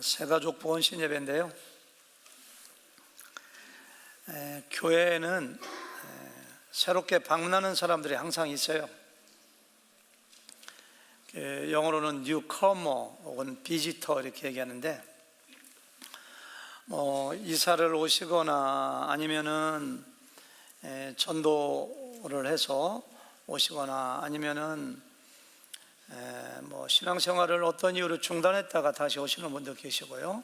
새가족 부원신 예배인데요. 교회에는 새롭게 방문하는 사람들이 항상 있어요. 영어로는 newcomer 혹은 visitor 이렇게 얘기하는데, 이사를 오시거나 아니면은 전도를 해서 오시거나 아니면은 신앙생활을 어떤 이유로 중단했다가 다시 오시는 분도 계시고요.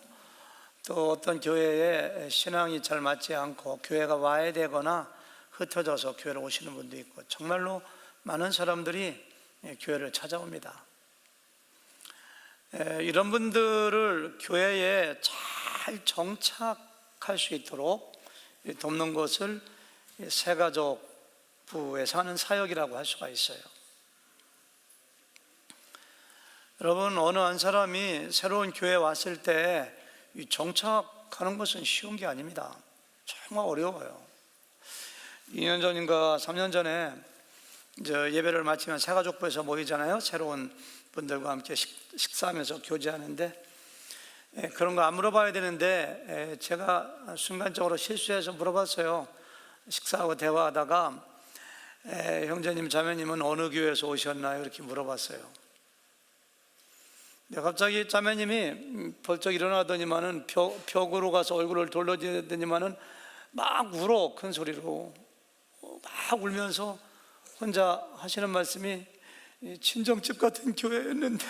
또 어떤 교회에 신앙이 잘 맞지 않고 교회가 와야 되거나 흩어져서 교회를 오시는 분도 있고, 정말로 많은 사람들이 교회를 찾아옵니다. 이런 분들을 교회에 잘 정착할 수 있도록 돕는 것을 새가족부에서 하는 사역이라고 할 수가 있어요. 여러분, 어느 한 사람이 새로운 교회에 왔을 때 정착하는 것은 쉬운 게 아닙니다. 정말 어려워요. 2년 전인가 3년 전에 이제 예배를 마치면 새가족부에서 모이잖아요. 새로운 분들과 함께 식사하면서 교제하는데, 그런 거 안 물어봐야 되는데 제가 순간적으로 실수해서 물어봤어요. 식사하고 대화하다가 형제님 자매님은 어느 교회에서 오셨나요? 이렇게 물어봤어요. 갑자기 자매님이 벌쩍 일어나더니만은 벽으로 가서 얼굴을 돌려대더니만은 막 울어, 큰 소리로 막 울면서 혼자 하시는 말씀이 친정집 같은 교회였는데,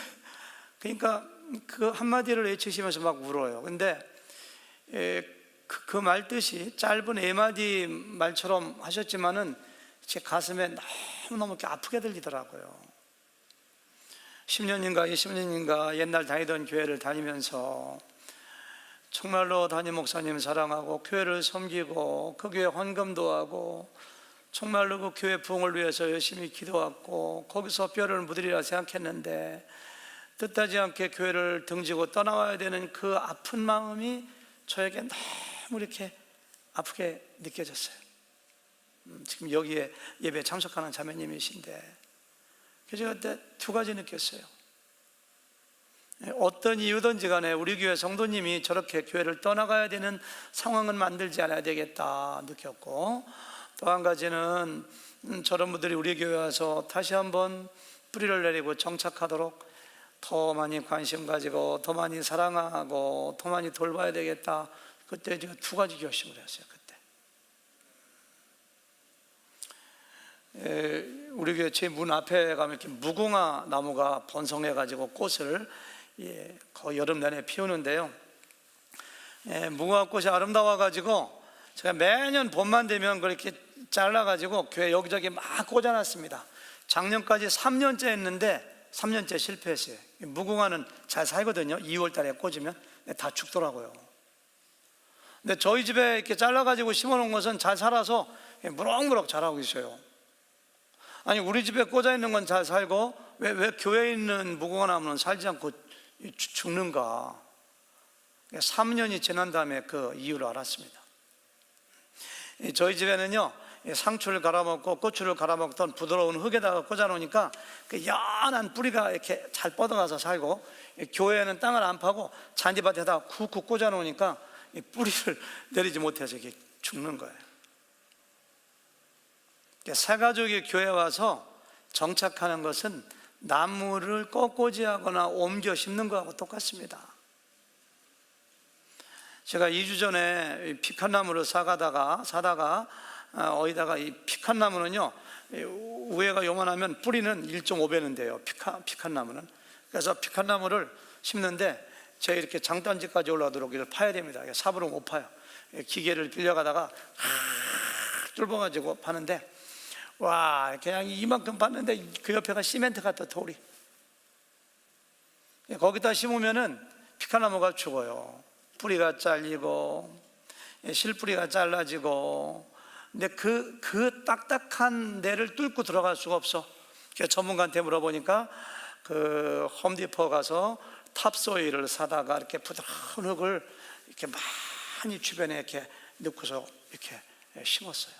그러니까 그 한마디를 외치시면서 막 울어요. 근데 그 말 뜻이 짧은 4마디 말처럼 하셨지만은 제 가슴에 너무너무 이렇게 아프게 들리더라고요. 10년인가 20년인가 옛날 다니던 교회를 다니면서 정말로 담임 목사님 사랑하고 교회를 섬기고 그 교회 헌금도 하고 정말로 그 교회 부흥을 위해서 열심히 기도했고 거기서 뼈를 묻으리라 생각했는데, 뜻하지 않게 교회를 등지고 떠나와야 되는 그 아픈 마음이 저에게 너무 이렇게 아프게 느껴졌어요. 지금 여기에 예배에 참석하는 자매님이신데, 그래서 제가 그때 2가지 느꼈어요. 어떤 이유든지 간에 우리 교회 성도님이 저렇게 교회를 떠나가야 되는 상황은 만들지 않아야 되겠다 느꼈고, 또 한 가지는 저런 분들이 우리 교회에 와서 다시 한번 뿌리를 내리고 정착하도록 더 많이 관심 가지고 더 많이 사랑하고 더 많이 돌봐야 되겠다. 그때 제가 2가지 결심을 했어요. 우리 교회 제 문 앞에 가면 이렇게 무궁화 나무가 번성해 가지고 꽃을 거의 여름 내내 피우는데요. 무궁화 꽃이 아름다워 가지고 제가 매년 봄만 되면 그렇게 잘라 가지고 교회 여기저기 막 꽂아놨습니다. 작년까지 3년째 했는데 3년째 실패했어요. 무궁화는 잘 살거든요. 2월 달에 꽂으면 다 죽더라고요. 근데 저희 집에 이렇게 잘라 가지고 심어 놓은 것은 잘 살아서 무럭무럭 자라고 있어요. 아니, 우리 집에 꽂아 있는 건 잘 살고 왜 교회에 있는 무궁화 나무는 살지 않고 죽는가? 3년이 지난 다음에 그 이유를 알았습니다. 저희 집에는요, 상추를 갈아먹고 고추를 갈아먹던 부드러운 흙에다가 꽂아 놓으니까 그 연한 뿌리가 이렇게 잘 뻗어가서 살고, 교회에는 땅을 안 파고 잔디밭에다 쿡쿡 꽂아 놓으니까 뿌리를 내리지 못해서 이렇게 죽는 거예요. 새가족이 교회에 와서 정착하는 것은 나무를 꺾고지하거나 옮겨 심는 것하고 똑같습니다. 제가 2주 전에 피칸나무를 사다가 어디다가 이 피칸나무는요, 우에가 요만하면 뿌리는 1.5배는 돼요. 피칸나무는. 그래서 피칸나무를 심는데 제가 이렇게 장단지까지 올라오도록 이걸 파야 됩니다. 삽으로 못 파요. 기계를 빌려가다가 뚫어가지고 파는데, 와, 그냥 이만큼 봤는데 그 옆에가 시멘트 같아, 돌이. 거기다 심으면은 피카나무가 죽어요. 뿌리가 잘리고 실뿌리가 잘라지고. 근데 그 딱딱한 데를 뚫고 들어갈 수가 없어. 전문가한테 물어보니까 그 홈디포 가서 탑소일을 사다가 이렇게 부드러운 흙을 이렇게 많이 주변에 이렇게 넣고서 이렇게 심었어요.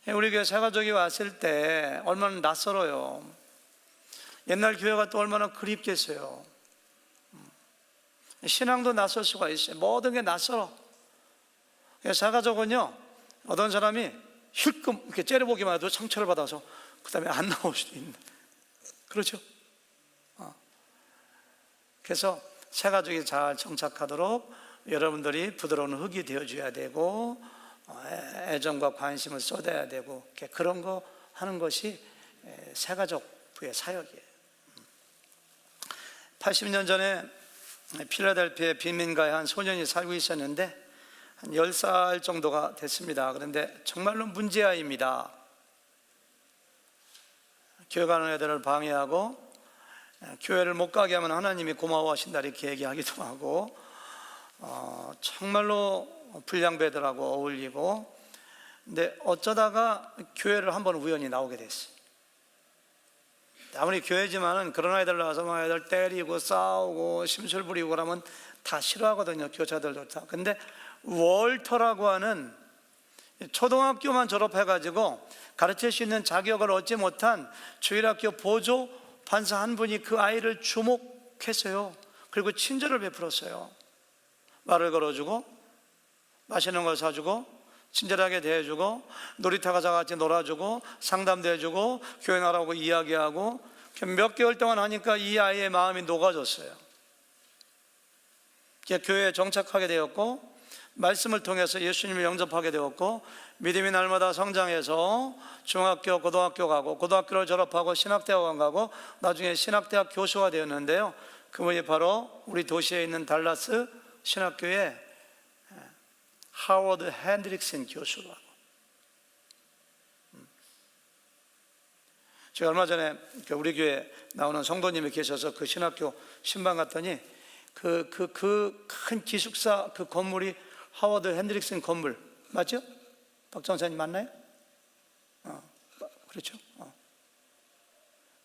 우리 교회 새가족이 왔을 때 얼마나 낯설어요. 옛날 교회가 또 얼마나 그립겠어요. 신앙도 낯설 수가 있어요. 모든 게 낯설어. 사가족은요, 어떤 사람이 힐끔 이렇게 째려보기만 해도 상처를 받아서 그 다음에 안 나올 수도 있는, 그렇죠? 그래서 새가족이 잘 정착하도록 여러분들이 부드러운 흙이 되어줘야 되고, 애정과 관심을 쏟아야 되고, 그런 거 하는 것이 새가족부의 사역이에요. 80년 전에 필라델피아의 빈민가에 한 소년이 살고 있었는데 한 10살 정도가 됐습니다. 그런데 정말로 문제아이입니다. 교회 가는 애들을 방해하고, 교회를 못 가게 하면 하나님이 고마워하신다 이렇게 얘기하기도 하고, 정말로 불량배들하고 어울리고, 근데 어쩌다가 교회를 한번 우연히 나오게 됐어요. 아무리 교회지만은 그런 아이들 나와서 막 애들 때리고 싸우고 심술 부리고 그러면 다 싫어하거든요, 교사들도 다. 근데 월터라고 하는 초등학교만 졸업해가지고 가르칠 수 있는 자격을 얻지 못한 주일학교 보조 판사 한 분이 그 아이를 주목했어요. 그리고 친절을 베풀었어요. 말을 걸어주고 맛있는 걸 사주고 친절하게 대해주고 놀이터 가서 같이 놀아주고 상담도 해주고 교회 나라고 이야기하고, 몇 개월 동안 하니까 이 아이의 마음이 녹아졌어요. 교회에 정착하게 되었고, 말씀을 통해서 예수님을 영접하게 되었고, 믿음이 날마다 성장해서 중학교, 고등학교 가고, 고등학교를 졸업하고 신학대학원 가고, 나중에 신학대학 교수가 되었는데요. 그분이 바로 우리 도시에 있는 달라스 신학교의 하워드 핸드릭슨 교수라고. 제가 얼마 전에 우리 교회 나오는 성도님이 계셔서 그 신학교 신방 갔더니 그 큰 기숙사 그 건물이 하워드 핸드릭슨 건물 맞죠? 박 전사님 맞나요? 그렇죠.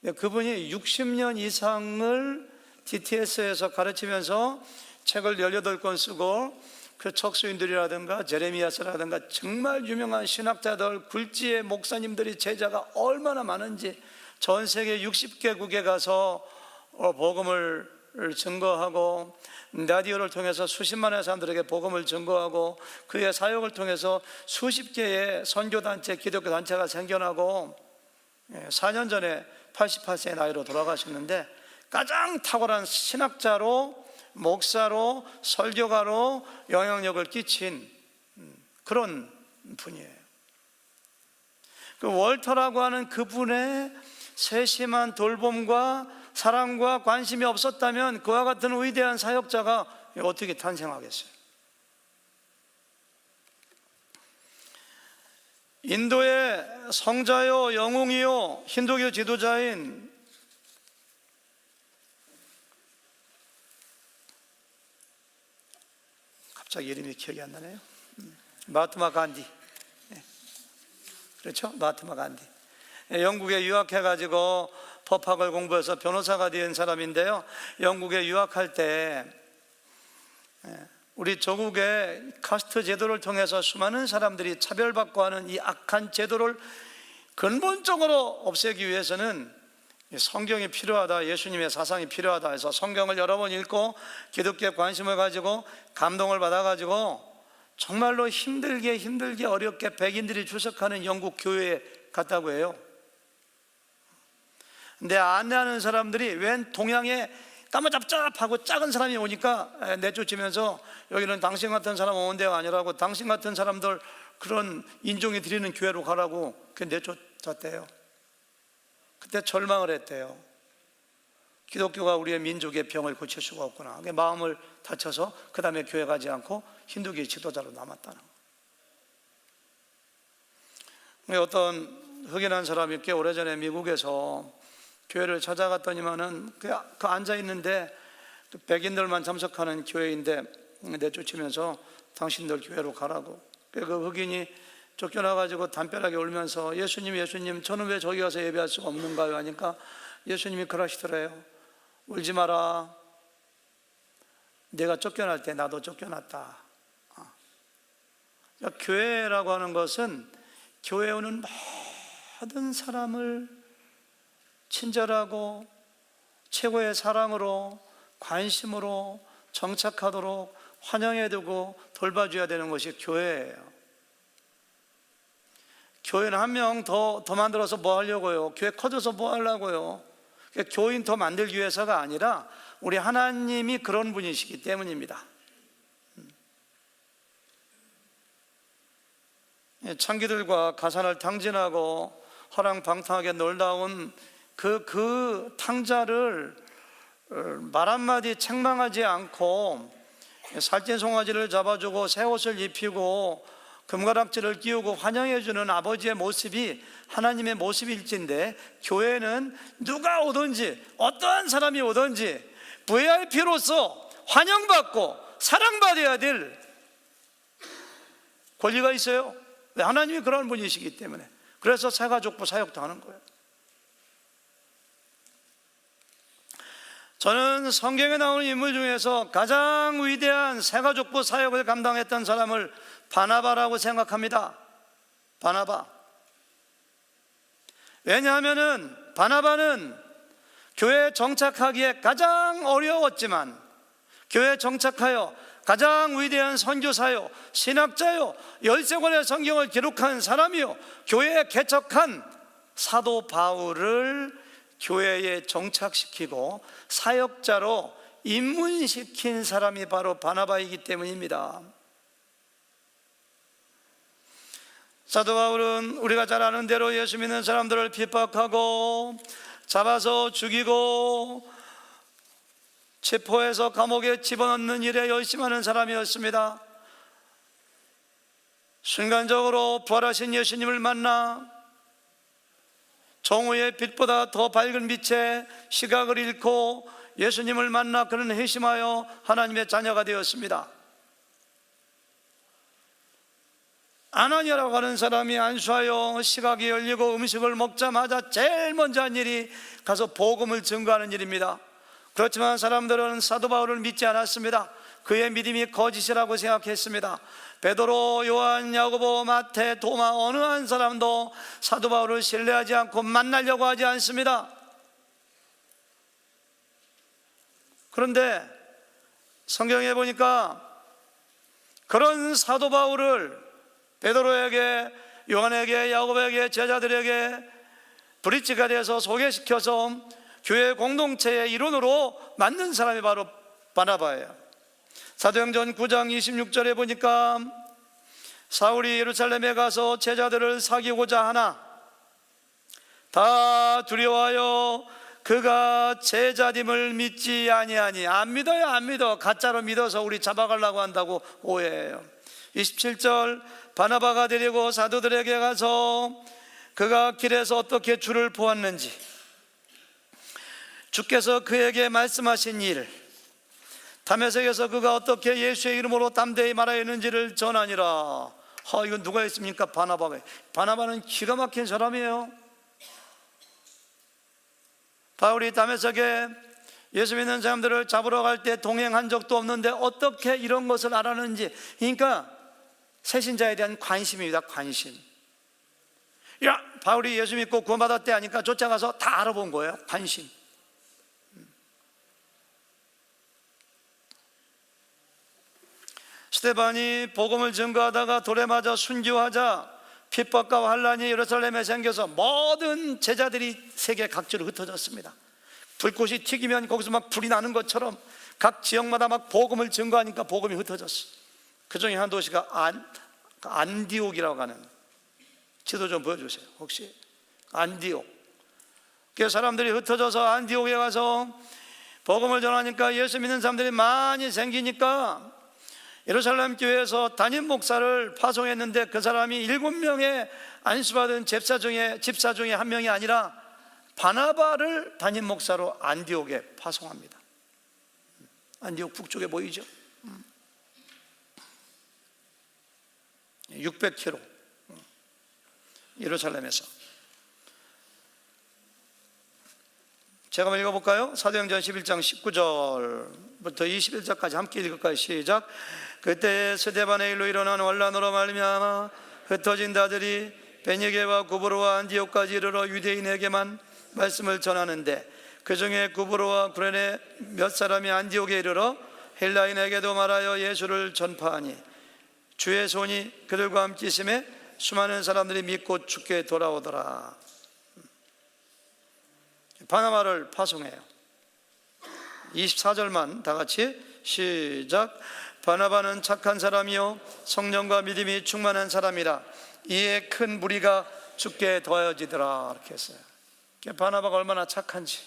그분이 60년 이상을 DTS에서 가르치면서 책을 18권 쓰고, 그 척수인들이라든가 제레미야스라든가 정말 유명한 신학자들, 굴지의 목사님들이 제자가 얼마나 많은지 전 세계 60개국에 가서 복음을 증거하고, 라디오를 통해서 수십만의 사람들에게 복음을 증거하고, 그의 사역을 통해서 수십 개의 선교단체, 기독교 단체가 생겨나고, 4년 전에 88세의 나이로 돌아가셨는데 가장 탁월한 신학자로, 목사로, 설교가로 영향력을 끼친 그런 분이에요. 그 월터라고 하는 그분의 세심한 돌봄과 사랑과 관심이 없었다면 그와 같은 위대한 사역자가 어떻게 탄생하겠어요? 인도의 성자요 영웅이요 힌두교 지도자인 갑자기 이름이 기억이 안 나네요. 마하트마 간디. 그렇죠? 마하트마 간디. 영국에 유학해가지고 법학을 공부해서 변호사가 된 사람인데요. 영국에 유학할 때 우리 조국의 카스트 제도를 통해서 수많은 사람들이 차별받고 하는 이 악한 제도를 근본적으로 없애기 위해서는 성경이 필요하다, 예수님의 사상이 필요하다 해서 성경을 여러 번 읽고 기독교에 관심을 가지고 감동을 받아가지고 정말로 힘들게 어렵게 백인들이 출석하는 영국 교회에 갔다고 해요. 근데 안내하는 사람들이 웬 동양에 까마잡잡하고 작은 사람이 오니까 내쫓으면서 여기는 당신 같은 사람 오는 데가 아니라고, 당신 같은 사람들 그런 인종이 드리는 교회로 가라고 내쫓았대요. 그때 절망을 했대요. 기독교가 우리의 민족의 병을 고칠 수가 없구나. 마음을 다쳐서 그 다음에 교회 가지 않고 힌두교의 지도자로 남았다는 거예요. 어떤 흑인한 사람이 꽤 오래전에 미국에서 교회를 찾아갔더니만은 그 앉아있는데 백인들만 참석하는 교회인데 내쫓으면서 당신들 교회로 가라고. 그 흑인이 쫓겨나가지고 담벼락에 울면서 예수님 저는 왜 저기 가서 예배할 수가 없는가요? 하니까 예수님이 그러시더래요. 울지 마라. 내가 쫓겨날 때 나도 쫓겨났다. 교회라고 하는 것은 교회에 오는 모든 사람을 친절하고 최고의 사랑으로 관심으로 정착하도록 환영해두고 돌봐줘야 되는 것이 교회예요. 교회는 한 명 더 만들어서 뭐 하려고요? 교회 커져서 뭐 하려고요? 교인 더 만들기 위해서가 아니라 우리 하나님이 그런 분이시기 때문입니다. 창기들과 가산을 탕진하고 허랑방탕하게 놀다 온 그 탕자를 말 한마디 책망하지 않고 살찐 송아지를 잡아주고 새 옷을 입히고 금가락지를 끼우고 환영해주는 아버지의 모습이 하나님의 모습일진데, 교회는 누가 오든지 어떠한 사람이 오든지 VIP로서 환영받고 사랑받아야 될 권리가 있어요. 왜? 하나님이 그런 분이시기 때문에. 그래서 새가족부 사역도 하는 거예요. 저는 성경에 나오는 인물 중에서 가장 위대한 새가족부 사역을 감당했던 사람을 바나바라고 생각합니다. 바나바. 왜냐하면 바나바는 교회에 정착하기에 가장 어려웠지만 교회에 정착하여 가장 위대한 선교사요, 신학자요, 13권의 성경을 기록한 사람이요, 교회에 개척한 사도 바울을 교회에 정착시키고 사역자로 입문시킨 사람이 바로 바나바이기 때문입니다. 사도 바울은 우리가 잘 아는 대로 예수 믿는 사람들을 핍박하고 잡아서 죽이고 체포해서 감옥에 집어넣는 일에 열심히 하는 사람이었습니다. 순간적으로 부활하신 예수님을 만나 정오의 빛보다 더 밝은 빛에 시각을 잃고 예수님을 만나 그는 회심하여 하나님의 자녀가 되었습니다. 아나니아라고 하는 사람이 안수하여 시각이 열리고 음식을 먹자마자 제일 먼저 한 일이 가서 복음을 증거하는 일입니다. 그렇지만 사람들은 사도 바울을 믿지 않았습니다. 그의 믿음이 거짓이라고 생각했습니다. 베드로, 요한, 야고보, 마태, 도마 어느 한 사람도 사도 바울을 신뢰하지 않고 만나려고 하지 않습니다. 그런데 성경에 보니까 그런 사도 바울을 베드로에게, 요한에게, 야고보에게, 제자들에게 브릿지가 돼서 소개시켜서 교회 공동체의 일원으로 만든 사람이 바로 바나바예요. 사도행전 9장 26절에 보니까 사울이 예루살렘에 가서 제자들을 사귀고자 하나 다 두려워하여 그가 제자됨을 믿지 아니하니. 안 믿어요, 안 믿어. 가짜로 믿어서 우리 잡아가려고 한다고 오해해요. 27절, 바나바가 데리고 사도들에게 가서 그가 길에서 어떻게 주를 보았는지, 주께서 그에게 말씀하신 일, 다메섹에서 그가 어떻게 예수의 이름으로 담대히 말하였는지를 전하니라. 이건 누가 했습니까? 바나바가. 바나바는 기가 막힌 사람이에요. 바울이 다메섹에 예수 믿는 사람들을 잡으러 갈 때 동행한 적도 없는데 어떻게 이런 것을 알았는지. 그러니까 새신자에 대한 관심입니다. 관심. 야, 바울이 예수 믿고 구원받았대 하니까 쫓아가서 다 알아본 거예요. 관심. 스데반이 복음을 증거하다가 돌에 맞아 순교하자 핍박과 환란이 예루살렘에 생겨서 모든 제자들이 세계 각지로 흩어졌습니다. 불꽃이 튀기면 거기서 막 불이 나는 것처럼 각 지역마다 막 복음을 증거하니까 복음이 흩어졌어. 그 중에 한 도시가 안디옥이라고 하는, 지도 좀 보여주세요. 혹시 안디옥. 그 사람들이 흩어져서 안디옥에 가서 복음을 전하니까 예수 믿는 사람들이 많이 생기니까 예루살렘 교회에서 담임 목사를 파송했는데 그 사람이 7명의 안수받은 집사 중에 한 명이 아니라 바나바를 담임 목사로 안디옥에 파송합니다. 안디옥 북쪽에 보이죠? 600km 예루살렘에서. 제가 한번 읽어볼까요? 사도행전 11장 19절부터 21절까지 함께 읽을까요? 시작. 그때 스데반의 일로 일어난 환란으로 말미암아 흩어진 자들이 베니게와 구브로와 안디옥까지 이르러 유대인에게만 말씀을 전하는데 그 중에 구브로와 구레네 몇 사람이 안디옥에 이르러 헬라인에게도 말하여 예수를 전파하니 주의 손이 그들과 함께 있음에 수많은 사람들이 믿고 주께 돌아오더라. 바나바를 파송해요. 24절만 다 같이 시작. 바나바는 착한 사람이요 성령과 믿음이 충만한 사람이라 이에 큰 무리가 주께 더하여지더라. 이렇게 했어요. 바나바가 얼마나 착한지,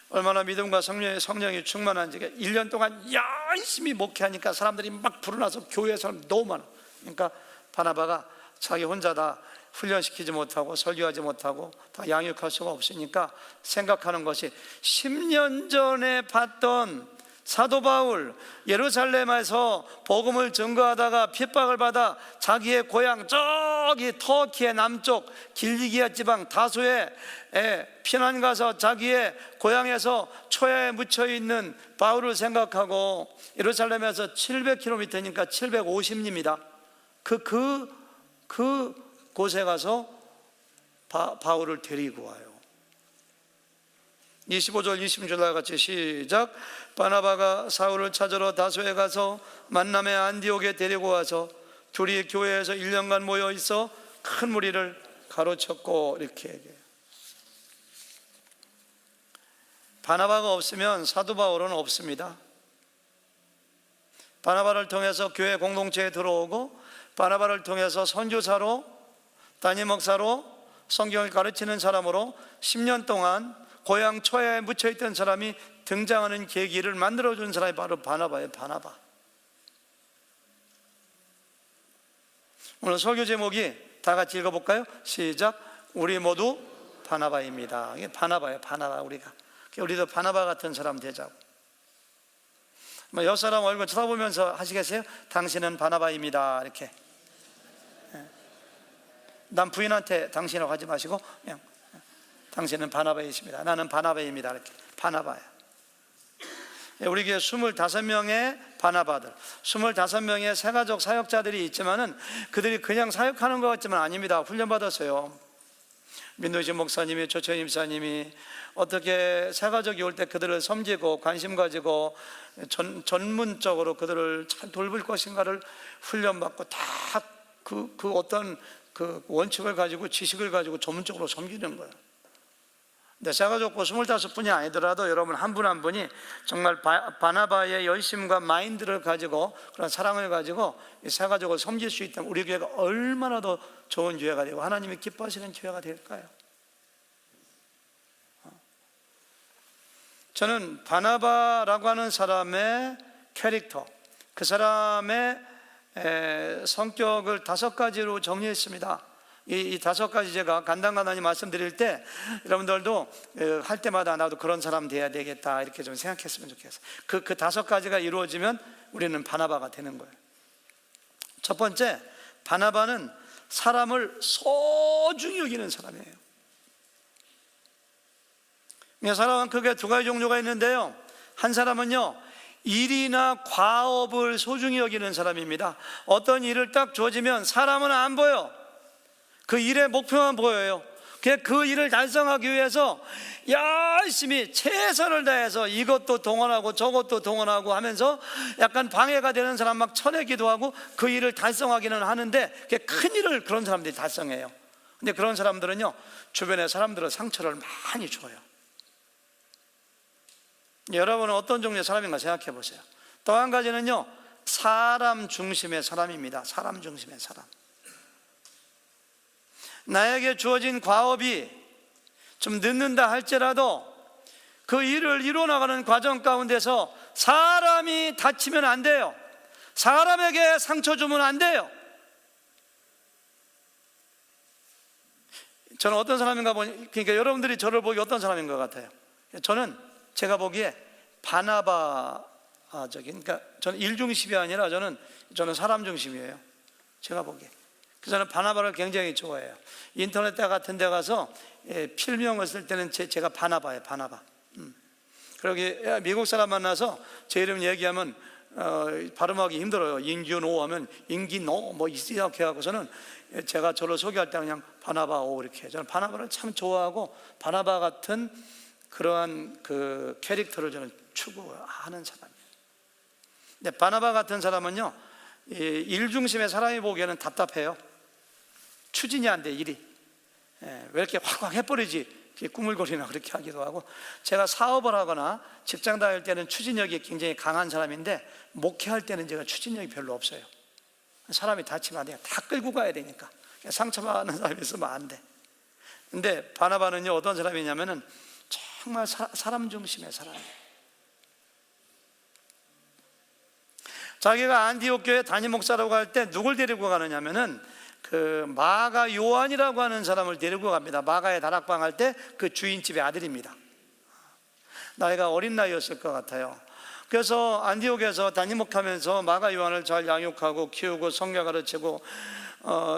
얼마나 믿음과 성령이 충만한지. 1년 동안 열심히 목회하니까 사람들이 막 불어나서 교회 사람 너무 많아. 그러니까 바나바가 자기 혼자 다 훈련시키지 못하고 설교하지 못하고 다 양육할 수가 없으니까 생각하는 것이 10년 전에 봤던 사도 바울, 예루살렘에서 복음을 증거하다가 핍박을 받아 자기의 고향 저기 터키의 남쪽 길리기아 지방 다소에 피난 가서 자기의 고향에서 초야에 묻혀 있는 바울을 생각하고, 예루살렘에서 700km니까 750리입니다. 그 곳에 가서 바울을 데리고 와요. 25절 26절 같이 시작. 바나바가 사울을 찾으러 다소에 가서 만남의 안디옥에 데리고 와서 둘이 교회에서 1년간 모여 있어 큰 무리를 가로쳤고, 이렇게 얘기해요. 바나바가 없으면 사도 바울은 없습니다. 바나바를 통해서 교회 공동체에 들어오고, 바나바를 통해서 선교사로, 담임 목사로, 성경을 가르치는 사람으로 10년 동안 고향 초야에 묻혀있던 사람이 등장하는 계기를 만들어준 사람이 바로 바나바예요. 바나바. 오늘 설교 제목이 다 같이 읽어볼까요? 시작. 우리 모두 바나바입니다. 이게 바나바예요. 바나바. 우리도 바나바 같은 사람 되자고. 옆 사람 얼굴 쳐다보면서 하시겠어요? 당신은 바나바입니다. 이렇게. 남 부인한테 당신이라고 하지 마시고 그냥 당신은 바나바이십니다. 나는 바나바입니다. 이렇게. 바나바야. 우리 교회 25명의 바나바들, 25명의 새가족 사역자들이 있지만은 그들이 그냥 사역하는 것 같지만 아닙니다. 훈련받았어요. 민도신 목사님이, 조철임 목사님이 어떻게 새가족이 올 때 그들을 섬기고 관심 가지고 전문적으로 그들을 잘 돌볼 것인가를 훈련받고 다 그 어떤 그 원칙을 가지고 지식을 가지고 전문적으로 섬기는 거예요. 근데 새가족고 25분이 아니더라도 여러분 한 분 한 분이 정말 바나바의 열심과 마인드를 가지고 그런 사랑을 가지고 이 새가족을 섬길 수 있다면 우리 교회가 얼마나 더 좋은 교회가 되고 하나님이 기뻐하시는 교회가 될까요? 저는 바나바라고 하는 사람의 캐릭터, 그 사람의 성격을 5가지로 정리했습니다. 이 5가지 제가 간단히 말씀드릴 때 여러분들도 할 때마다 나도 그런 사람 돼야 되겠다 이렇게 좀 생각했으면 좋겠어요. 그 5가지가 이루어지면 우리는 바나바가 되는 거예요. 첫 번째, 바나바는 사람을 소중히 여기는 사람이에요. 사람은 크게 2가지 종류가 있는데요. 한 사람은요, 일이나 과업을 소중히 여기는 사람입니다. 어떤 일을 딱 주어지면 사람은 안 보여. 그 일의 목표만 보여요. 그 일을 달성하기 위해서 열심히 최선을 다해서 이것도 동원하고 저것도 동원하고 하면서 약간 방해가 되는 사람 막 쳐내기도 하고 그 일을 달성하기는 하는데 큰 일을 그런 사람들이 달성해요. 근데 그런 사람들은요, 주변의 사람들은 상처를 많이 줘요. 여러분은 어떤 종류의 사람인가 생각해 보세요. 또 한 가지는요, 사람 중심의 사람입니다. 사람 중심의 사람. 나에게 주어진 과업이 좀 늦는다 할지라도 그 일을 이루어나가는 과정 가운데서 사람이 다치면 안 돼요. 사람에게 상처 주면 안 돼요. 저는 어떤 사람인가 보니, 그러니까 여러분들이 저를 보기 어떤 사람인 것 같아요? 저는 제가 보기에 바나바적인, 그러니까 저는 일 중심이 아니라 저는 사람 중심이에요. 제가 보기에. 그래서 저는 바나바를 굉장히 좋아해요. 인터넷 같은 데 가서 필명을 쓸 때는 제가 바나바예요. 바나바. 그러기 미국 사람 만나서 제 이름 얘기하면 발음하기 힘들어요. 인규노 하면 인기노 뭐 이렇게 하고서는 제가 저를 소개할 때 그냥 바나바오 이렇게 해요. 저는 바나바를 참 좋아하고 바나바 같은 그러한 그 캐릭터를 저는 추구하는 사람이에요. 근데 바나바 같은 사람은요, 일 중심의 사람이 보기에는 답답해요. 추진이 안 돼, 일이. 왜 이렇게 확확 해버리지? 꾸물거리나 그렇게 하기도 하고. 제가 사업을 하거나 직장 다닐 때는 추진력이 굉장히 강한 사람인데, 목회할 때는 제가 추진력이 별로 없어요. 사람이 다치면 안 돼요. 다 끌고 가야 되니까. 상처받는 사람이 있으면 안 돼. 근데 바나바는요, 어떤 사람이냐면은 정말 사람 중심의 사람이에요. 자기가 안디옥 교회 담임 목사라고 할 때 누굴 데리고 가느냐면은 그 마가 요한이라고 하는 사람을 데리고 갑니다. 마가의 다락방 할 때 그 주인집의 아들입니다. 나이가 어린 나이였을 것 같아요. 그래서 안디옥에서 담임 목하면서 마가 요한을 잘 양육하고 키우고 성경 가르치고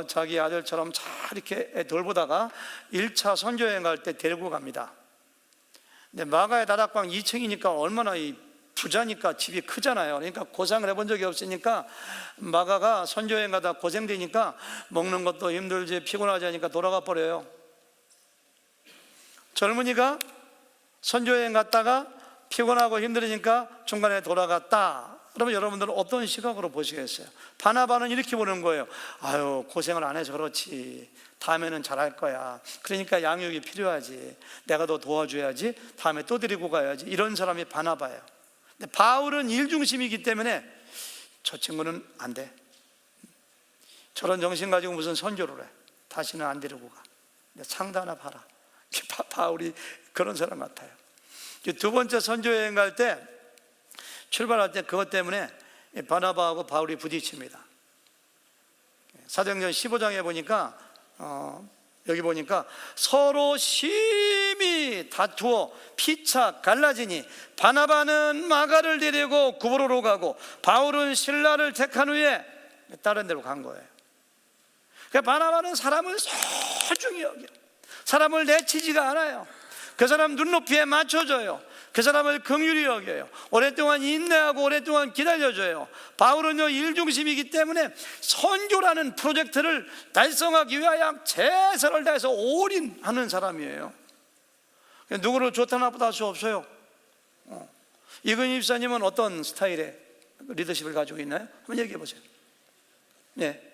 자기 아들처럼 잘 이렇게 돌보다가 1차 선교여행 갈 때 데리고 갑니다. 근데 마가의 다락방 2층이니까 얼마나 부자니까 집이 크잖아요. 그러니까 고생을 해본 적이 없으니까 마가가 선교여행 가다 고생되니까 먹는 것도 힘들지 피곤하지 하니까 돌아가 버려요. 젊은이가 선교여행 갔다가 피곤하고 힘들으니까 중간에 돌아갔다. 그러면 여러분들은 어떤 시각으로 보시겠어요? 바나바는 이렇게 보는 거예요. 아유, 고생을 안 해서 그렇지. 다음에는 잘할 거야. 그러니까 양육이 필요하지. 내가 더 도와줘야지. 다음에 또 데리고 가야지. 이런 사람이 바나바예요. 근데 바울은 일중심이기 때문에 저 친구는 안 돼. 저런 정신 가지고 무슨 선교를 해. 다시는 안 데리고 가. 상도 하나 봐라. 바울이 그런 사람 같아요. 두 번째 선교여행 갈 때 출발할 때 그것 때문에 바나바하고 바울이 부딪힙니다. 사도행전 15장에 보니까 여기 보니까 서로 심히 다투어 피차 갈라지니 바나바는 마가를 데리고 구브로로 가고 바울은 실라를 택한 후에 다른 데로 간 거예요. 그러니까 바나바는 사람을 소중히 여겨. 사람을 내치지가 않아요. 그 사람 눈높이에 맞춰줘요. 그 사람을 긍휼히 여겨요. 오랫동안 인내하고 오랫동안 기다려줘요. 바울은요, 일중심이기 때문에 선교라는 프로젝트를 달성하기 위하여 최선을 다해서 올인하는 사람이에요. 누구를 좋다 나쁘다 할 수 없어요. 이근희 집사님은 어떤 스타일의 리더십을 가지고 있나요? 한번 얘기해 보세요. 네.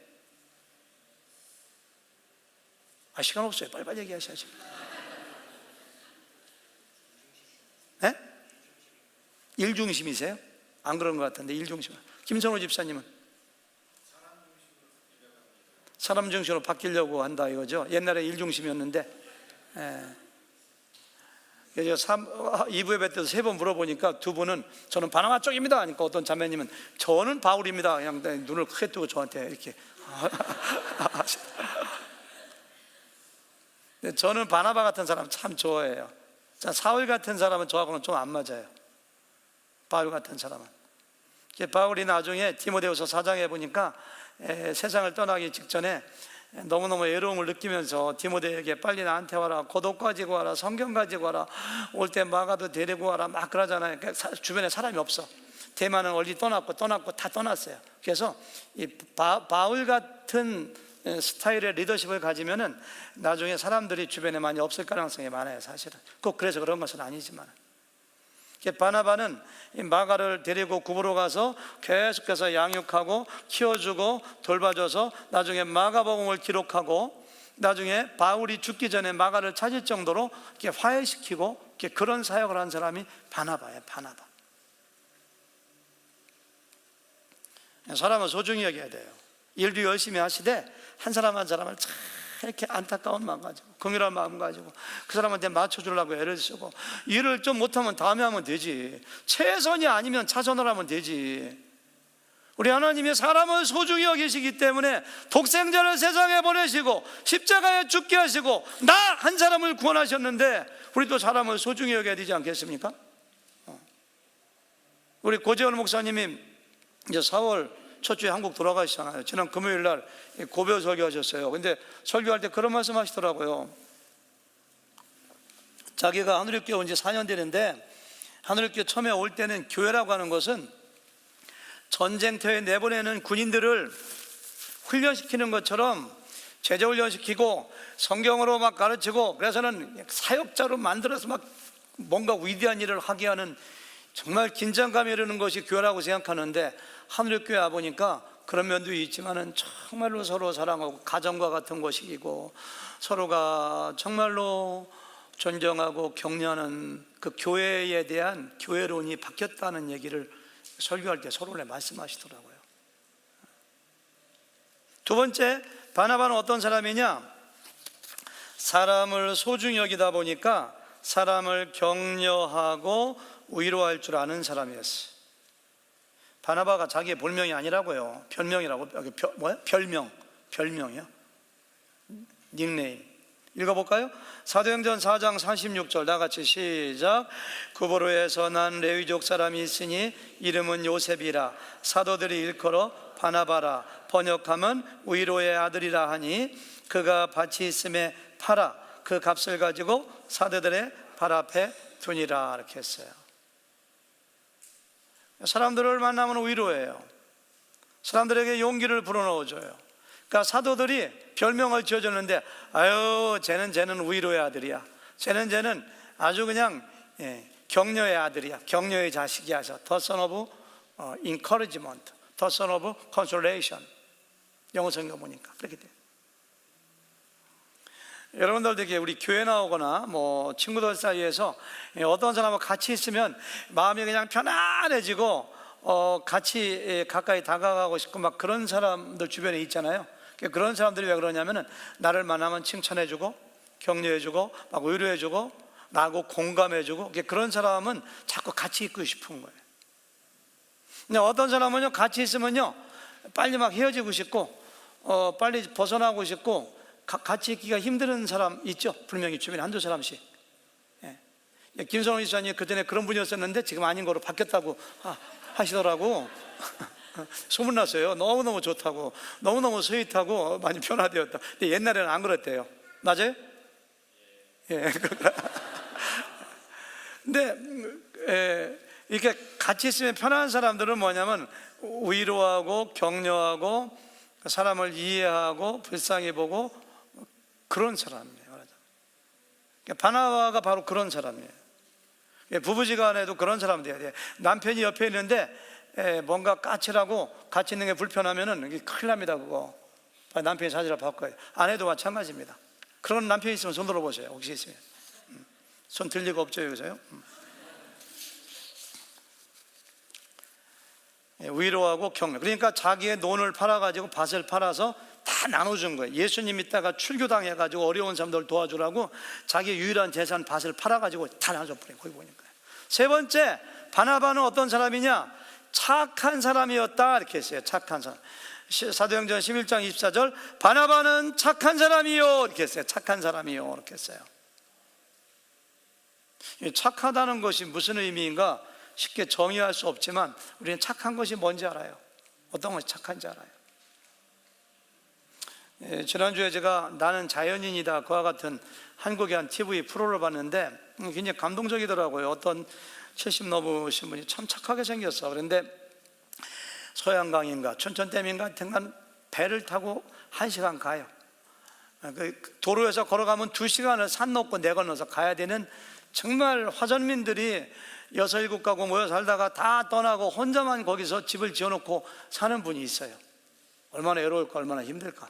시간 없어요. 빨리빨리 얘기하셔야죠. 네? 일중심이세요? 안 그런 것 같은데 일중심. 김성호 집사님은? 사람 중심으로 바뀌려고 한다 이거죠. 옛날에 일중심이었는데 2부 예배 때도 3번 물어보니까 두 분은 저는 바나바 쪽입니다 하니까 어떤 자매님은 저는 바울입니다. 그냥 눈을 크게 뜨고 저한테 이렇게 저는 바나바 같은 사람 참 좋아해요. 사울 같은 사람은 저하고는 좀 안 맞아요. 바울 같은 사람은. 바울이 나중에 디모데후서 4장에 보니까 세상을 떠나기 직전에 너무너무 외로움을 느끼면서 디모데에게 빨리 나한테 와라, 고독 가지고 와라, 성경 가지고 와라, 올 때 마가도 데리고 와라 막 그러잖아요. 주변에 사람이 없어. 대만은 얼리 떠났고 다 떠났어요. 그래서 이 바울 같은 스타일의 리더십을 가지면은 나중에 사람들이 주변에 많이 없을 가능성이 많아요. 사실은 꼭 그래서 그런 것은 아니지만 바나바는 마가를 데리고 구브로 가서 계속해서 양육하고 키워주고 돌봐줘서 나중에 마가복음을 기록하고 나중에 바울이 죽기 전에 마가를 찾을 정도로 화해시키고 그런 사역을 한 사람이 바나바예요. 바나바. 사람은 소중히 여겨야 돼요. 일도 열심히 하시되 한 사람 한 사람을 참 이렇게 안타까운 마음 가지고 긍휼한 마음 가지고 그 사람한테 맞춰주려고 애를 쓰고 일을 좀 못하면 다음에 하면 되지. 최선이 아니면 차선을 하면 되지. 우리 하나님이 사람을 소중히 여기시기 때문에 독생자를 세상에 보내시고 십자가에 죽게 하시고 나 한 사람을 구원하셨는데 우리도 사람을 소중히 여겨야 되지 않겠습니까? 우리 고재원 목사님이 이제 4월 첫 주에 한국 돌아가시잖아요. 지난 금요일 날 고별 설교하셨어요. 근데 설교할 때 그런 말씀 하시더라고요. 자기가 하늘교회 온 지 4년 되는데 하늘교회 처음에 올 때는 교회라고 하는 것은 전쟁터에 내보내는 군인들을 훈련시키는 것처럼 제자훈련시키고 성경으로 막 가르치고 그래서는 사역자로 만들어서 막 뭔가 위대한 일을 하게 하는 정말 긴장감이 이르는 것이 교회라고 생각하는데 하늘의 교회 와보니까 그런 면도 있지만은 정말로 서로 사랑하고 가정과 같은 것이고 서로가 정말로 존경하고 격려하는 그 교회에 대한 교회론이 바뀌었다는 얘기를 설교할 때 서로 말씀하시더라고요. 두 번째, 바나바는 어떤 사람이냐? 사람을 소중히 여기다 보니까 사람을 격려하고 위로할 줄 아는 사람이었어요. 바나바가 자기의 본명이 아니라고요. 별명이라고. 별명이요. 닉네임. 읽어볼까요? 사도행전 4장 46절 다같이 시작. 구브로에서 난 레위족 사람이 있으니 이름은 요셉이라. 사도들이 일컬어 바나바라. 번역하면 위로의 아들이라 하니 그가 밭이 있음에 팔아 그 값을 가지고 사도들의 발 앞에 두니라. 이렇게 했어요. 사람들을 만나면 위로해요. 사람들에게 용기를 불어넣어줘요. 그러니까 사도들이 별명을 지어줬는데 아유 쟤는 위로의 아들이야. 쟤는 아주 그냥 격려의 아들이야. 격려의 자식이야. The son of encouragement, the son of consolation. 영어 성경 보니까 그렇게 돼요. 여러분들도 이렇게 우리 교회 나오거나 뭐 친구들 사이에서 어떤 사람하고 같이 있으면 마음이 그냥 편안해지고 같이 가까이 다가가고 싶고 막 그런 사람들 주변에 있잖아요. 그런 사람들이 왜 그러냐면은 나를 만나면 칭찬해주고 격려해주고 막 위로해주고 나하고 공감해주고 그런 사람은 자꾸 같이 있고 싶은 거예요. 근데 어떤 사람은요 같이 있으면요 빨리 막 헤어지고 싶고 빨리 벗어나고 싶고 같이 있기가 힘든 사람 있죠. 분명히 주변에 한두 사람씩. 김성훈 이사님 그전에 그런 분이었었는데 지금 아닌 거로 바뀌었다고 하시더라고. 소문났어요. 너무너무 좋다고, 너무너무 스윗하고 많이 변화되었다. 근데 옛날에는 안 그랬대요. 맞아요? 예. 근데 이렇게 같이 있으면 편한 사람들은 뭐냐면 위로하고 격려하고 사람을 이해하고 불쌍히 보고 그런 사람이에요. 바나바가 바로 그런 사람이에요. 부부지간에도 그런 사람 돼야 돼요. 남편이 옆에 있는데 뭔가 까칠하고 같이 있는 게 불편하면은 큰일 납니다. 그거 남편이 사지를 바꿔요. 아내도 마찬가지입니다. 그런 남편이 있으면 손 들어보세요. 혹시 있으면. 손 들 리가 없죠 여기서요. 위로하고 격려. 그러니까 자기의 논을 팔아가지고 밭을 팔아서 다 나눠준 거예요. 예수님 있다가 출교당해가지고 어려운 사람들 도와주라고 자기 유일한 재산 밭을 팔아가지고 다 나눠줘버려요. 거기 보니까. 세 번째, 바나바는 어떤 사람이냐? 착한 사람이었다. 이렇게 했어요. 착한 사람. 사도행전 11장 24절 바나바는 착한 사람이요. 이렇게 했어요. 착한 사람이요. 이렇게 했어요. 착하다는 것이 무슨 의미인가 쉽게 정의할 수 없지만 우리는 착한 것이 뭔지 알아요. 어떤 것이 착한지 알아요. 지난주에 제가 나는 자연인이다 그와 같은 한국의 한 TV 프로를 봤는데 굉장히 감동적이더라고요. 어떤 70 넘으신 분이 참 착하게 생겼어. 그런데 소양강인가 춘천댐인가 하여튼간 배를 타고 1시간 가요. 도로에서 걸어가면 2시간을 산 넘고 내건너서 가야 되는 정말 화전민들이 6, 7가구 모여 살다가 다 떠나고 혼자만 거기서 집을 지어놓고 사는 분이 있어요. 얼마나 외로울까, 얼마나 힘들까.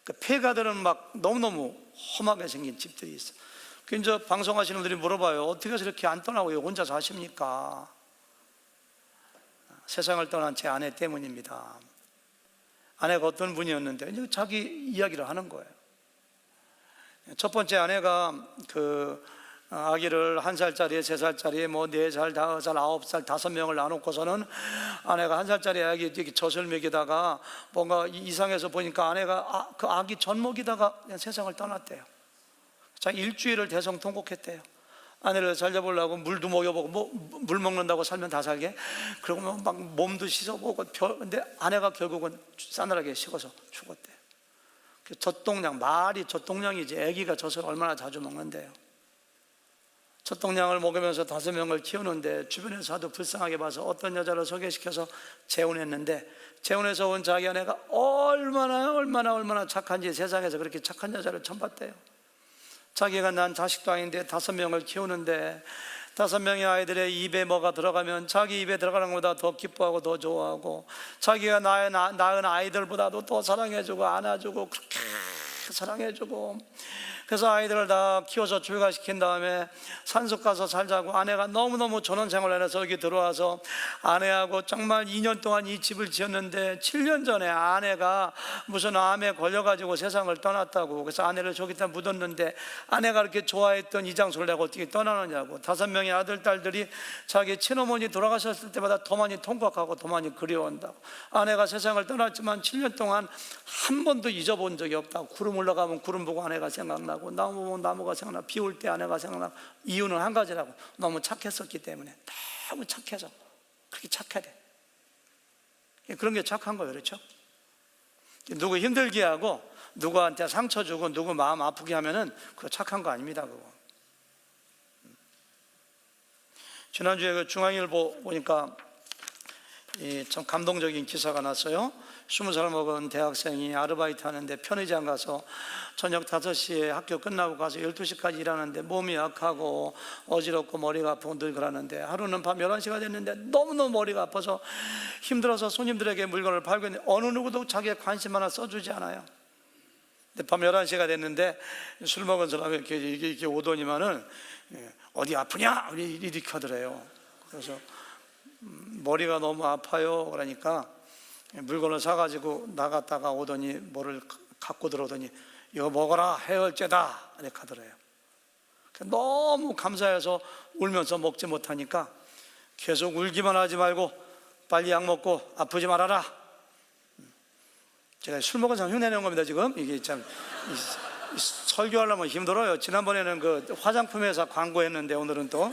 그 폐가들은 막 너무너무 험하게 생긴 집들이 있어요. 그래서 방송하시는 분들이 물어봐요. 어떻게 해서 이렇게 안 떠나고 혼자 사십니까? 세상을 떠난 제 아내 때문입니다. 아내가 어떤 분이었는데 자기 이야기를 하는 거예요. 첫 번째 아내가 아기를 1살짜리, 3살짜리, 4살, 5살, 9살, 5명을 놔놓고서는 아내가 1살짜리 아기 이렇게 젖을 먹이다가 뭔가 이상해서 보니까 아내가 그 아기 젖먹이다가 그냥 세상을 떠났대요. 자, 일주일을 대성통곡했대요. 아내를 살려보려고 물도 먹여보고 물 먹는다고 살면 다 살게. 그리고 막 몸도 씻어보고 근데 아내가 결국은 싸늘하게 식어서 죽었대요. 젖동량, 말이 젖동량이지 아기가 젖을 얼마나 자주 먹는데요. 젖동량을 먹으면서 5명을 키우는데 주변에서 하도 불쌍하게 봐서 어떤 여자를 소개시켜서 재혼했는데 재혼해서 온 자기 아내가 얼마나 착한지 세상에서 그렇게 착한 여자를 처음 봤대요. 자기가 난 자식도 아닌데 5명을 키우는데 5명의 아이들의 입에 뭐가 들어가면 자기 입에 들어가는 것보다 더 기뻐하고 더 좋아하고, 자기가 낳은 아이들보다도 더 사랑해주고 안아주고 그렇게 사랑해주고, 그래서 아이들을 다 키워서 출가시킨 다음에 산속 가서 살자고 아내가 너무너무 전원생활을 해서 여기 들어와서 아내하고 정말 2년 동안 이 집을 지었는데 7년 전에 아내가 무슨 암에 걸려가지고 세상을 떠났다고. 그래서 아내를 저기다 묻었는데 아내가 그렇게 좋아했던 이 장소를 내가 어떻게 떠나느냐고. 5명의 아들, 딸들이 자기 친어머니 돌아가셨을 때마다 더 많이 통곡하고 더 많이 그리워한다고. 아내가 세상을 떠났지만 7년 동안 한 번도 잊어본 적이 없다고. 구름 올라가면 구름 보고 아내가 생각나고, 나무 보면 나무가 생각나, 비 올 때 아내가 생각나. 이유는 한 가지라고. 너무 착했었기 때문에. 너무 착해서. 그렇게 착해야 돼. 그런 게 착한 거예요. 그렇죠? 누구 힘들게 하고 누구한테 상처 주고 누구 마음 아프게 하면은 그거 착한 거 아닙니다. 그거. 지난주에 그 중앙일보 보니까 참 감동적인 기사가 났어요. 20살 먹은 대학생이 아르바이트 하는데 편의점 가서 저녁 5시에 학교 끝나고 가서 12시까지 일하는데 몸이 약하고 어지럽고 머리가 아프고 늘 그러는데, 하루는 밤 11시가 됐는데 너무너무 머리가 아파서 힘들어서 손님들에게 물건을 팔고 있는데 어느 누구도 자기의 관심 하나 써주지 않아요. 근데 밤 11시가 됐는데 술 먹은 사람이 이렇게 오더니만은 어디 아프냐? 이렇게 하더래요. 그래서 머리가 너무 아파요. 그러니까 물건을 사가지고 나갔다가 오더니 뭐를 갖고 들어오더니 이거 먹어라, 해열제다 이렇게 하더래요. 너무 감사해서 울면서 먹지 못하니까 계속 울기만 하지 말고 빨리 약 먹고 아프지 말아라. 제가 술 먹은 사람 흉내내는 겁니다. 지금 이게 참 설교하려면 힘들어요. 지난번에는 그 화장품 회사 광고했는데 오늘은 또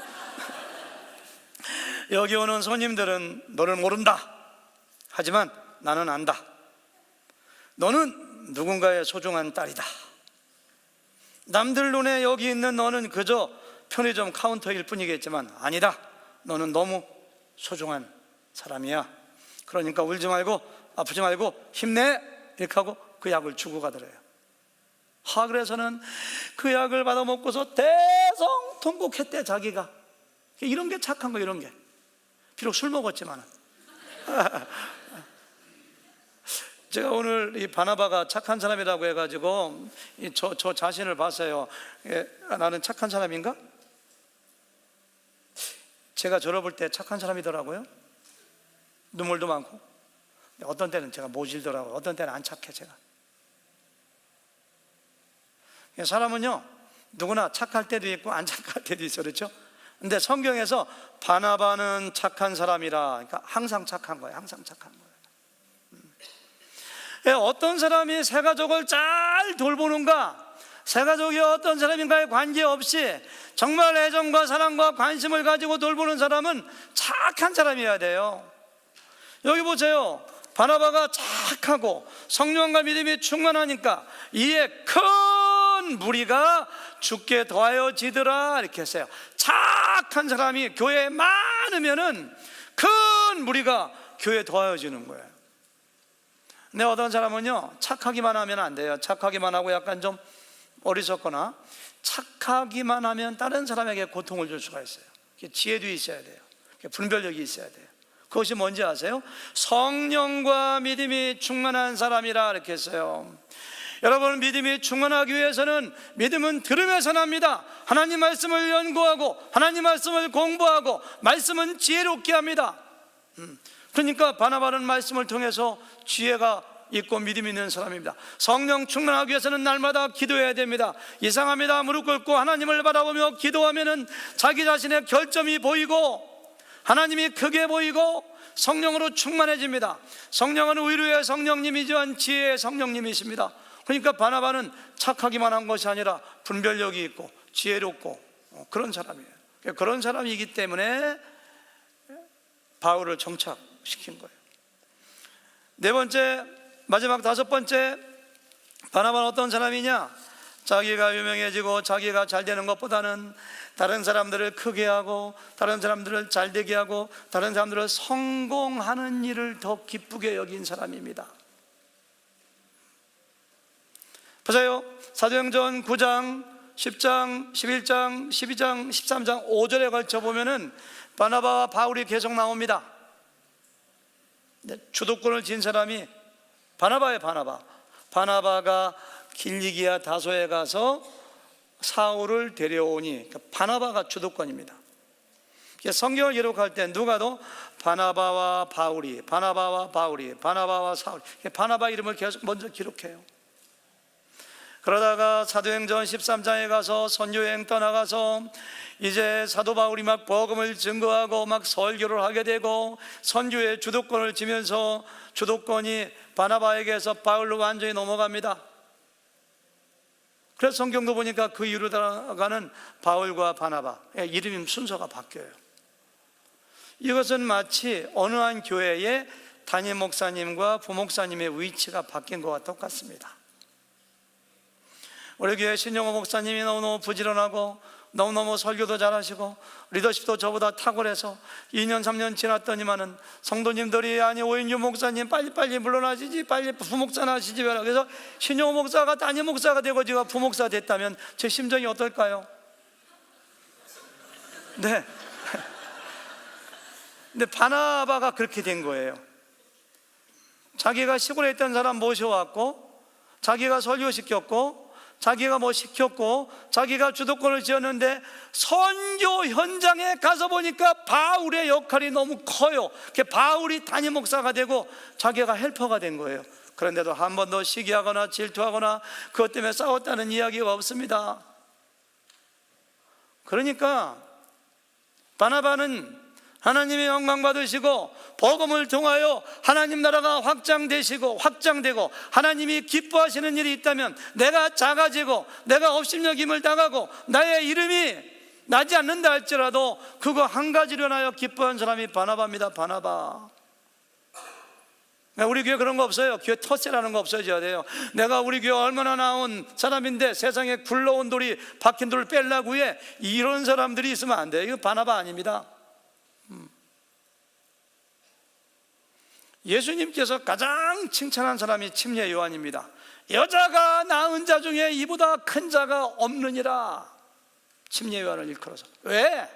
여기 오는 손님들은 너를 모른다. 하지만 나는 안다. 너는 누군가의 소중한 딸이다. 남들 눈에 여기 있는 너는 그저 편의점 카운터일 뿐이겠지만 아니다. 너는 너무 소중한 사람이야. 그러니까 울지 말고 아프지 말고 힘내. 이렇게 하고 그 약을 주고 가더래요. 그래서는 그 약을 받아 먹고서 대성통곡했대. 자기가. 이런 게 착한 거. 이런 게 비록 술 먹었지만. 제가 오늘 이 바나바가 착한 사람이라고 해가지고 저 자신을 봤어요. 나는 착한 사람인가? 제가 저를 볼 때 착한 사람이더라고요. 눈물도 많고, 어떤 때는 제가 모질더라고요. 어떤 때는 안 착해. 제가 사람은요 누구나 착할 때도 있고 안 착할 때도 있어. 그렇죠? 근데 성경에서 바나바는 착한 사람이라, 그러니까 항상 착한 거예요. 항상 착한 거예요. 어떤 사람이 새 가족을 잘 돌보는가, 새 가족이 어떤 사람인가에 관계없이 정말 애정과 사랑과 관심을 가지고 돌보는 사람은 착한 사람이어야 돼요. 여기 보세요. 바나바가 착하고 성령과 믿음이 충만하니까 이에 큰 무리가 죽게 더하여지더라 이렇게 했어요. 착한 사람이 교회에 많으면은 큰 무리가 교회에 더하여지는 거예요. 근데 어떤 사람은요 착하기만 하면 안 돼요. 착하기만 하고 약간 좀 어리석거나 착하기만 하면 다른 사람에게 고통을 줄 수가 있어요. 지혜도 있어야 돼요. 분별력이 있어야 돼요. 그것이 뭔지 아세요? 성령과 믿음이 충만한 사람이라 이렇게 했어요. 여러분, 믿음이 충만하기 위해서는 믿음은 들으면서 납니다. 하나님 말씀을 연구하고 하나님 말씀을 공부하고 말씀은 지혜롭게 합니다. 그러니까 바나바는 말씀을 통해서 지혜가 있고 믿음이 있는 사람입니다. 성령 충만하기 위해서는 날마다 기도해야 됩니다. 이상합니다. 무릎 꿇고 하나님을 바라보며 기도하면은 자기 자신의 결점이 보이고 하나님이 크게 보이고 성령으로 충만해집니다. 성령은 의로의 성령님이지만 지혜의 성령님이십니다. 그러니까 바나바는 착하기만 한 것이 아니라 분별력이 있고 지혜롭고 그런 사람이에요. 그런 사람이기 때문에 바울을 정착시킨 거예요. 네 번째, 마지막 5번째, 바나바는 어떤 사람이냐? 자기가 유명해지고 자기가 잘 되는 것보다는 다른 사람들을 크게 하고 다른 사람들을 잘 되게 하고 다른 사람들을 성공하는 일을 더 기쁘게 여긴 사람입니다. 보세요. 사도행전 9장 10장, 11장, 12장, 13장, 5절에 걸쳐 보면은 바나바와 바울이 계속 나옵니다. 주도권을 쥔 사람이 바나바예요. 바나바가 길리기아 다소에 가서 사울을 데려오니, 그러니까 바나바가 주도권입니다. 성경을 기록할 때 누가도 바나바와 바울이, 바나바와 사울, 바나바 이름을 계속 먼저 기록해요. 그러다가 사도행전 13장에 가서 선교여행 떠나가서 이제 사도 바울이 막 복음을 증거하고 막 설교를 하게 되고 선교의 주도권을 지면서 주도권이 바나바에게서 바울로 완전히 넘어갑니다. 그래서 성경도 보니까 그 이후로 따라가는 바울과 바나바 이름 순서가 바뀌어요. 이것은 마치 어느 한 교회의 담임 목사님과 부목사님의 위치가 바뀐 것과 똑같습니다. 우리 교회 신영호 목사님이 너무너무 부지런하고 너무너무 설교도 잘하시고 리더십도 저보다 탁월해서 2년 3년 지났더니만은 성도님들이 아니 오인규 목사님 빨리빨리 물러나시지, 빨리 부목사 나시지. 그래서 신영호 목사가 담임 목사가 되고 제가 부목사 됐다면 제 심정이 어떨까요? 네. 근데 바나바가 그렇게 된 거예요. 자기가 시골에 있던 사람 모셔왔고 자기가 설교시켰고 자기가 뭐 시켰고 자기가 주도권을 지었는데 선교 현장에 가서 보니까 바울의 역할이 너무 커요. 바울이 담임 목사가 되고 자기가 헬퍼가 된 거예요. 그런데도 한 번도 시기하거나 질투하거나 그것 때문에 싸웠다는 이야기가 없습니다. 그러니까 바나바는 하나님의 영광 받으시고 복음을 통하여 하나님 나라가 확장되고 하나님이 기뻐하시는 일이 있다면 내가 작아지고 내가 업신여김을 당하고 나의 이름이 나지 않는다 할지라도 그거 한 가지로 인하여 기뻐한 사람이 바나바입니다. 바나바. 우리 교회 그런 거 없어요. 교회 텃세라는 거 없어져야 돼요. 내가 우리 교회 얼마나 나온 사람인데 세상에 굴러온 돌이 박힌 돌을 빼려고 해. 이런 사람들이 있으면 안 돼요. 이거 바나바 아닙니다. 예수님께서 가장 칭찬한 사람이 침례 요한입니다. 여자가 낳은 자 중에 이보다 큰 자가 없느니라. 침례 요한을 일컬어서. 왜?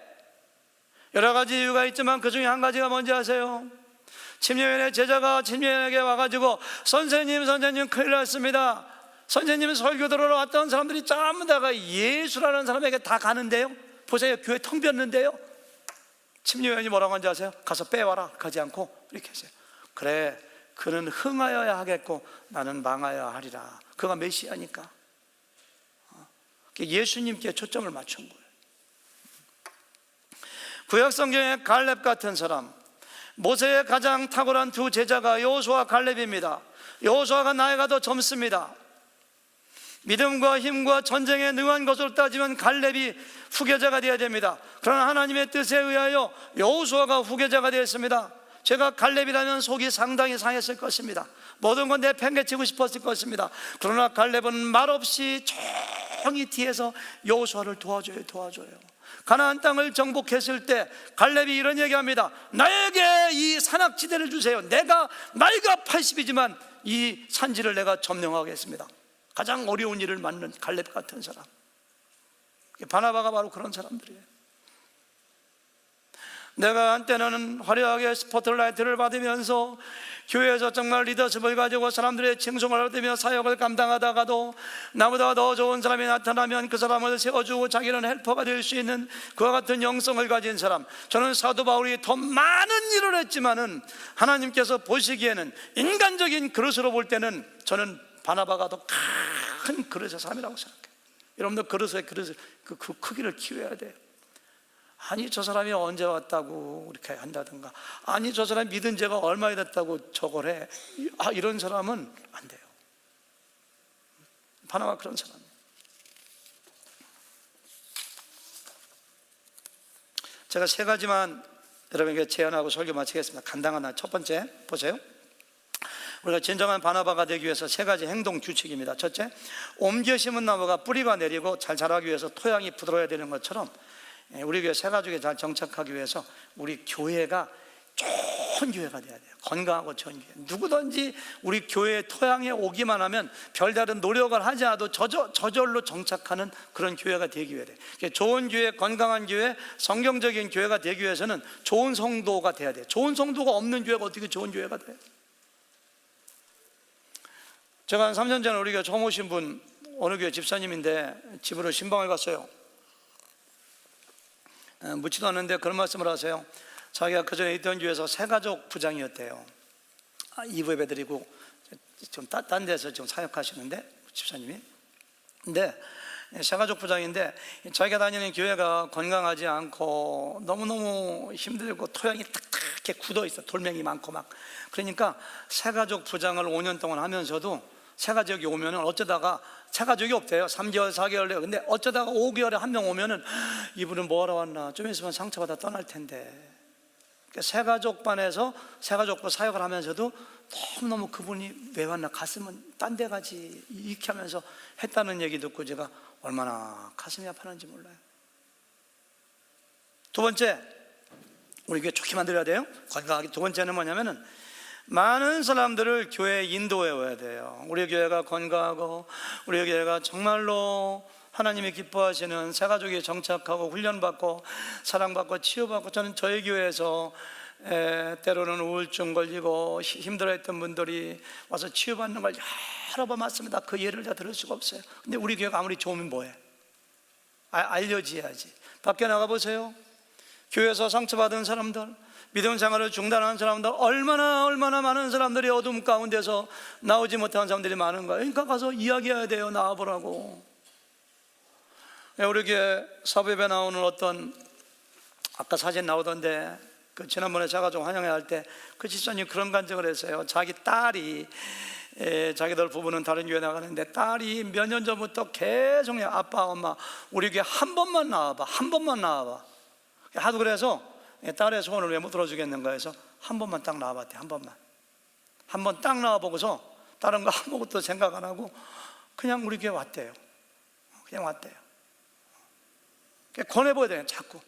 여러 가지 이유가 있지만 그 중에 한 가지가 뭔지 아세요? 침례 요한의 제자가 침례 요한에게 와가지고 선생님 큰일 났습니다. 선생님 설교 들으러 왔던 사람들이 전부 다가 예수라는 사람에게 다 가는데요. 보세요, 교회 텅 비었는데요. 침례 요한이 뭐라고 하는지 아세요? 가서 빼와라. 가지 않고 이렇게 했어요. 그래, 그는 흥하여야 하겠고 나는 망하여야 하리라. 그가 메시아니까. 예수님께 초점을 맞춘 거예요. 구약성경의 갈렙 같은 사람, 모세의 가장 탁월한 두 제자가 여호수아와 갈렙입니다. 여호수아가 나이가 더 젊습니다. 믿음과 힘과 전쟁에 능한 것으로 따지면 갈렙이 후계자가 되어야 됩니다. 그러나 하나님의 뜻에 의하여 여호수아가 후계자가 되었습니다. 제가 갈렙이라면 속이 상당히 상했을 것입니다. 모든 건 내팽개치고 싶었을 것입니다. 그러나 갈렙은 말없이 조용히 뒤에서 여호수아를 도와줘요. 가나안 땅을 정복했을 때 갈렙이 이런 얘기합니다. 나에게 이 산악지대를 주세요. 나이가 80이지만 이 산지를 내가 점령하겠습니다. 가장 어려운 일을 맡는 갈렙 같은 사람. 바나바가 바로 그런 사람들이에요. 내가 한때는 화려하게 스포트라이트를 받으면서 교회에서 정말 리더십을 가지고 사람들의 칭송을 얻으며 사역을 감당하다가도 나보다 더 좋은 사람이 나타나면 그 사람을 세워주고 자기는 헬퍼가 될 수 있는 그와 같은 영성을 가진 사람, 저는 사도 바울이 더 많은 일을 했지만은 하나님께서 보시기에는 인간적인 그릇으로 볼 때는 저는 바나바가 더 큰 그릇의 사람이라고 생각해요. 여러분들 그릇의 그 크기를 키워야 돼요. 아니 저 사람이 언제 왔다고 이렇게 한다든가, 아니 저 사람이 믿은 지가 얼마나 됐다고 저걸 해, 이런 사람은 안 돼요. 바나바 그런 사람이에요. 제가 세 가지만 여러분에게 제안하고 설교 마치겠습니다. 간단한 첫 번째 보세요. 우리가 진정한 바나바가 되기 위해서 세 가지 행동 규칙입니다. 첫째, 옮겨 심은 나무가 뿌리가 내리고 잘 자라기 위해서 토양이 부드러워야 되는 것처럼 우리 교회 새 가족에 잘 정착하기 위해서 우리 교회가 좋은 교회가 돼야 돼요. 건강하고 좋은 교회. 누구든지 우리 교회 토양에 오기만 하면 별다른 노력을 하지 않아도 저절로 정착하는 그런 교회가 되기 위해 돼요. 좋은 교회, 건강한 교회, 성경적인 교회가 되기 위해서는 좋은 성도가 돼야 돼요. 좋은 성도가 없는 교회가 어떻게 좋은 교회가 돼요? 제가 한 3년 전에 우리 교회 처음 오신 분, 어느 교회 집사님인데 집으로 신방을 갔어요. 묻지도 않는데 그런 말씀을 하세요. 자기가 그전에 있던 교회에서 새가족 부장이었대요. 이부 예배드리고 좀 딴 데서 좀 사역하시는데 집사님이. 근데 새가족 부장인데 자기가 다니는 교회가 건강하지 않고 너무너무 힘들고 토양이 탁탁하게 굳어 있어. 돌멩이 많고 막. 그러니까 새가족 부장을 5년 동안 하면서도 새가족이 오면은 어쩌다가 새가족이 없대요. 3개월, 4개월 내에. 근데 어쩌다가 5개월에 한 명 오면은 이분은 뭐하러 왔나? 좀 있으면 상처받아 떠날 텐데. 그러니까 새가족반에서 새가족부 사역을 하면서도 너무너무 그분이 왜 왔나? 갔으면 딴 데 가지. 이렇게 하면서 했다는 얘기 듣고 제가 얼마나 가슴이 아팠는지 몰라요. 두 번째, 우리 교회 좋게 만들어야 돼요. 건강하게. 두 번째는 뭐냐면은 많은 사람들을 교회에 인도해 와야 돼요. 우리 교회가 건강하고 우리 교회가 정말로 하나님이 기뻐하시는 새가족이 정착하고 훈련받고 사랑받고 치유받고, 저는 저희 교회에서 때로는 우울증 걸리고 힘들어했던 분들이 와서 치유받는 걸 여러 번 봤습니다. 그 예를 다 들을 수가 없어요. 근데 우리 교회가 아무리 좋으면 뭐해? 알려져야지. 밖에 나가보세요. 교회에서 상처받은 사람들, 믿음 생활을 중단한 사람들, 얼마나 많은 사람들이 어둠 가운데서 나오지 못한 사람들이 많은 거예요. 그러니까 가서 이야기해야 돼요. 나와보라고. 우리 교회 사부예배 나오는 어떤, 아까 사진 나오던데 그 지난번에 제가 좀 환영회 할 때 그 집사님 그런 간증을 했어요. 자기 딸이, 자기들 부부는 다른 교회 나가는데 딸이 몇 년 전부터 계속 아빠 엄마 우리 교회 한 번만 나와봐, 한 번만 나와봐 하도 그래서 딸의 소원을 왜 못 들어주겠는가 해서 한 번만 딱 나와봤대. 한 번 딱 나와보고서 다른 거 아무것도 생각 안 하고 그냥 우리 교회 왔대요. 그냥 왔대요. 권해봐야 돼요. 자꾸.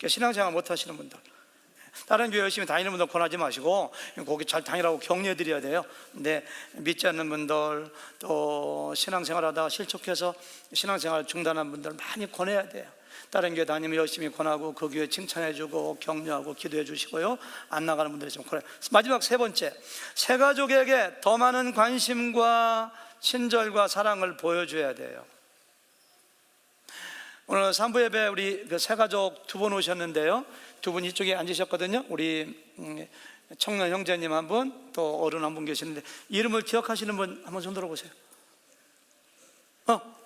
신앙생활 못 하시는 분들, 다른 교회 열심히 다니는 분들 권하지 마시고 거기 잘 다니라고 격려해 드려야 돼요. 근데 믿지 않는 분들, 또 신앙생활 하다가 실족해서 신앙생활 중단한 분들 많이 권해야 돼요. 다른 교회 다니면 열심히 권하고 그 교회 칭찬해주고 격려하고 기도해 주시고요. 안 나가는 분들이 좀 권해요. 마지막 세 번째, 새가족에게 더 많은 관심과 친절과 사랑을 보여줘야 돼요. 오늘 3부 예배 우리 그 새가족 두 분 오셨는데요. 두 분 이쪽에 앉으셨거든요. 우리 청년 형제님 한 분, 또 어른 한 분 계시는데 이름을 기억하시는 분 한번 손 들어보세요.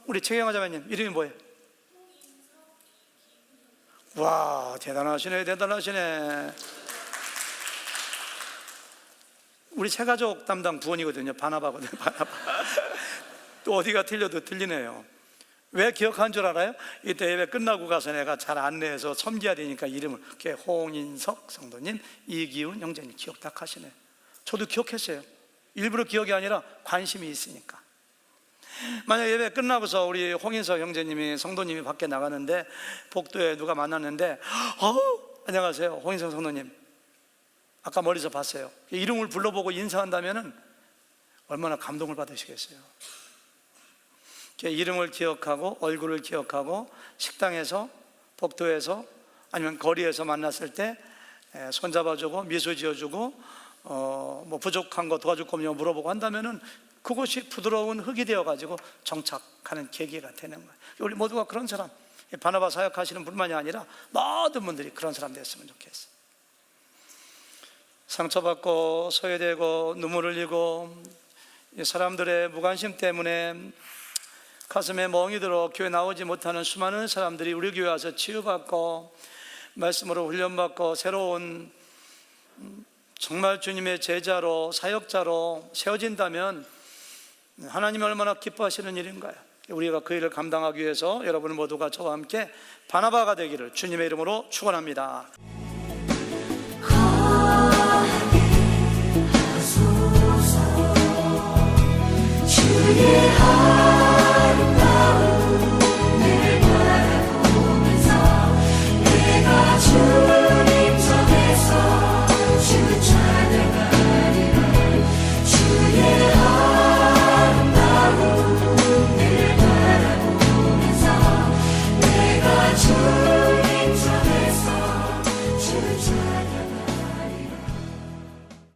우리 최경화 자매님 이름이 뭐예요? 와, 대단하시네. 우리 새가족 담당 부원이거든요. 바나바거든요. 바나바. 또 어디가 틀려도 틀리네요. 왜 기억한 줄 알아요? 이때 예배 끝나고 가서 내가 잘 안내해서 섬겨야 되니까 이름을 홍인석 성도님, 이기훈 형제님 기억 딱 하시네요. 저도 기억했어요. 일부러 기억이 아니라 관심이 있으니까. 만약 예배 끝나고서 우리 홍인석 형제님이, 성도님이 밖에 나가는데 복도에 누가 만났는데 안녕하세요 홍인석 성도님, 아까 멀리서 봤어요. 이름을 불러보고 인사한다면 얼마나 감동을 받으시겠어요. 이름을 기억하고 얼굴을 기억하고 식당에서, 복도에서, 아니면 거리에서 만났을 때 손잡아주고 미소 지어주고 뭐 부족한 거 도와줄 거면 물어보고 한다면은 그것이 부드러운 흙이 되어가지고 정착하는 계기가 되는 거예요. 우리 모두가 그런 사람, 바나바 사역하시는 분만이 아니라 모든 분들이 그런 사람 됐으면 좋겠어요. 상처받고 소외되고 눈물 흘리고 사람들의 무관심 때문에 가슴에 멍이 들어 교회 나오지 못하는 수많은 사람들이 우리 교회 와서 치유받고 말씀으로 훈련받고 새로운 정말 주님의 제자로, 사역자로 세워진다면 하나님이 얼마나 기뻐하시는 일인가요? 우리가 그 일을 감당하기 위해서 여러분 모두가 저와 함께 바나바가 되기를 주님의 이름으로 축원합니다.